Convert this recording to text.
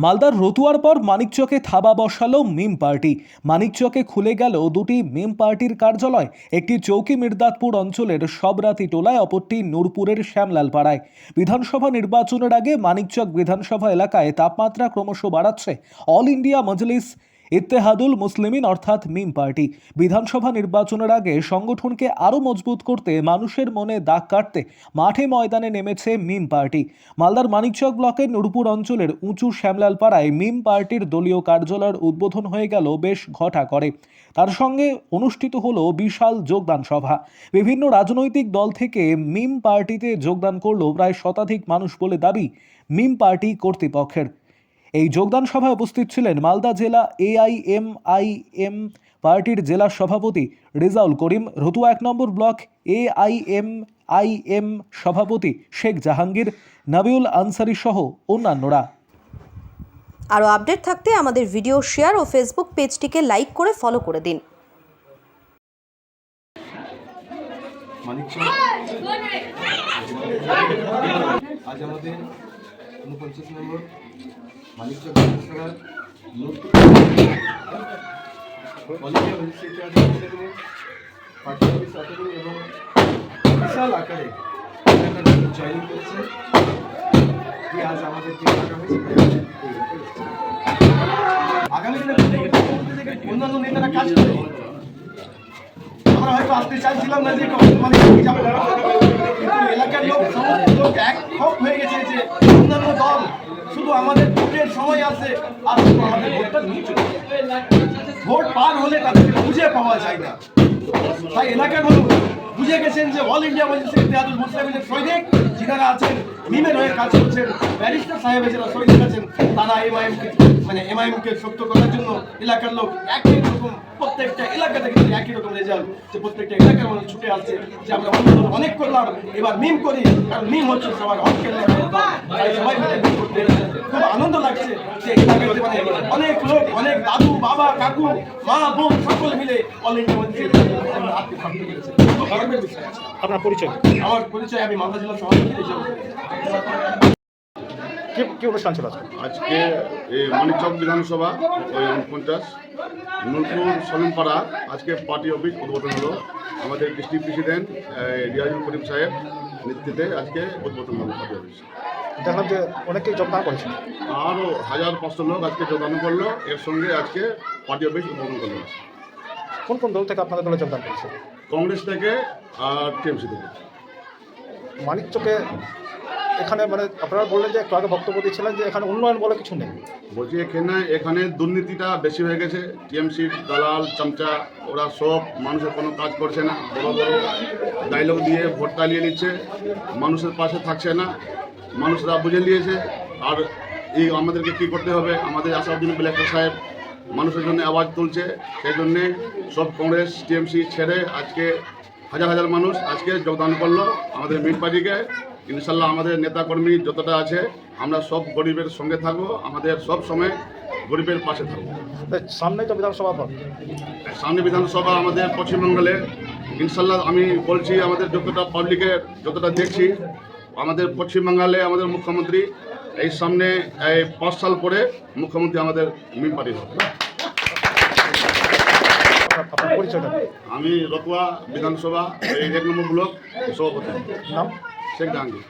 মালদার রতুয়ার পর মানিকচকে থাবা বসালো মিম পার্টি। মানিকচকে খুলে গেল দুটি মিম পার্টির কার্যালয়, একটি চৌকি মির্দাতপুর অঞ্চলের সবরাতি টোলায়, অপরটি নূরপুরের শ্যামলাল পাড়ায়। বিধানসভা নির্বাচনের আগে মানিকচক বিধানসভা এলাকায় তাপমাত্রা ক্রমশ বাড়াচ্ছে অল ইন্ডিয়া মজলিস ইত্তেহাদুল মুসলিমিন অর্থাৎ মিম পার্টি। বিধানসভা নির্বাচনের আগে সংগঠনকে আরও মজবুত করতে, মানুষের মনে দাগ কাটতে মাঠে ময়দানে নেমেছে মিম পার্টি। মালদার মানিকচক ব্লকের নূরপুর অঞ্চলের উঁচু শ্যামলাল পাড়ায় মিম পার্টির দলীয় কার্যালয়ের উদ্বোধন হয়ে গেল বেশ ঘটা করে। তার সঙ্গে অনুষ্ঠিত হলো বিশাল যোগদান সভা। বিভিন্ন রাজনৈতিক দল থেকে মিম পার্টিতে যোগদান করলো প্রায় শতাধিক মানুষ বলে দাবি মিম পার্টি কর্তৃপক্ষের। এই যোগদান সভায় উপস্থিত ছিলেন মালদা জেলা এআইএমআইএম পার্টির জেলা সভাপতি রেজাউল করিম, রতুয়া 1 নম্বর ব্লক এআইএমআইএম সভাপতি শেখ জাহাঙ্গীর, নাবিউল আনসারি সহ অন্যান্যরা। আরও আপডেট থাকতে আমাদের ভিডিও শেয়ার ও ফেসবুক পেজটিকে লাইক করে ফলো করে দিন। আজ আমাদের 49 নম্বর মানিকচক বিধানসভার পার্টি অফিস ওপেনিং এবং বিশাল আকারে জয়েন করেছে। আজ আমাদের যে ডাকা হয়েছে আগামী দিনে অন্যান্য নেতারা কাজ করে, আমরা হয়তো আসতে চাইছিলাম না যে যাবো, কিন্তু এলাকার লোক সমস্ত লোক এক হয়ে গেছে যে অন্যান্য দল শুধু আমাদের ভোটের সময় আসে আর শুধু আমাদের ভোটটা নিয়ে চলে, ভোট পার হলে তাদেরকে খুঁজে পাওয়া যায় না। তাই এলাকার মানুষ বুঝে গেছেন যে অল ইন্ডিয়া মজলিস ইত্তেহাদুল মুসলিমিনের সৈনিক যিনারা আছেন, মিমের হয়ে কাজ করছেন, ব্যারিস্টার সাহেবের যারা সৈনিক আছেন, তারা এমআইএমকে শক্ত করার জন্য এলাকার লোক একই রকম, প্রত্যেকটা এলাকাতে কিন্তু একই রকম রেজাল্ট, যে প্রত্যেকটা এলাকার মানুষ ছুটে আসছে যে আমরা অনেক করলাম, এবার মিম করি, কারণ মিম হচ্ছে সবার হকের সবাই মিলে মিম করতে খুব আনন্দ লাগছে যে এলাকার অনেক লোক, অনেক দাদু বাবা কাকু মা বোন সকলে মিলে অল ইন্ডিয়া মজলিস হাতকে থাকতে পেরেছে। আপনার পরিচয়? আমার পরিচয়, আমি মালদা জেলার সভাপতি হিসেবে। কি অনুষ্ঠান ছিল আজকে? এই মানিকচক বিধানসভা 49 নূরপুর সলিমপাড়া আজকে পার্টি অফিস উদ্বোধন হলো। আমাদের ডিস্ট্রিক্ট প্রেসিডেন্ট রিয়াজুল করিম সাহেব নেতৃত্বে আজকে উদ্বোধন হলো পার্টি অফিস। দেখলাম যে অনেকেই যোগদান করেছে, আরও 1500 লোক আজকে যোগদান করলো। এর সঙ্গে আজকে পার্টি অফিস উদ্বোধন করলো। কোন কোন দল থেকে আপনাদের দলে যোগদান করেছে? কংগ্রেস থেকে আর টিএমসি থেকে। মানিকচকে এখানে মানে আপনারা বললেন যে একটু আগে বক্তব্য দিচ্ছিলেন যে এখানে উন্নয়ন বলে কিছু নেই। বলছি এখানে দুর্নীতিটা বেশি হয়ে গেছে। টিএমসির দালাল চামচা ওরা সব মানুষের কোনো কাজ করছে না, বড় বড় ডায়লগ দিয়ে ভোট চালিয়ে নিচ্ছে, মানুষের পাশে থাকছে না। মানুষরা বুঝে নিয়েছে। আর এই আমাদেরকে কী করতে হবে, আমাদের আসাউদ্দিন বিলেক্টর সাহেব মানুষের জন্য আওয়াজ তুলছে। সেই জন্যে সব কংগ্রেস টিএমসি ছেড়ে আজকে হাজার হাজার মানুষ আজকে যোগদান করলো আমাদের মিম পার্টিকে। ইনশাল্লাহ আমাদের নেতাকর্মী যতটা আছে আমরা সব গরিবের সঙ্গে থাকবো, আমাদের সব সময় গরিবের পাশে থাকবো। সামনেই তো বিধানসভা, সামনে বিধানসভা আমাদের পশ্চিমবঙ্গের। ইনশাল্লাহ আমি বলছি আমাদের যতটা দেখছি আমাদের পশ্চিমবাংলে আমাদের মুখ্যমন্ত্রী এই সামনে 5 সাল পরে মুখ্যমন্ত্রী আমাদের মিম পার্টি হবে। আমি রতুয়া বিধানসভা 1 নম্বর ব্লক সভাপতি। নাম? শেখ জাহাঙ্গীর।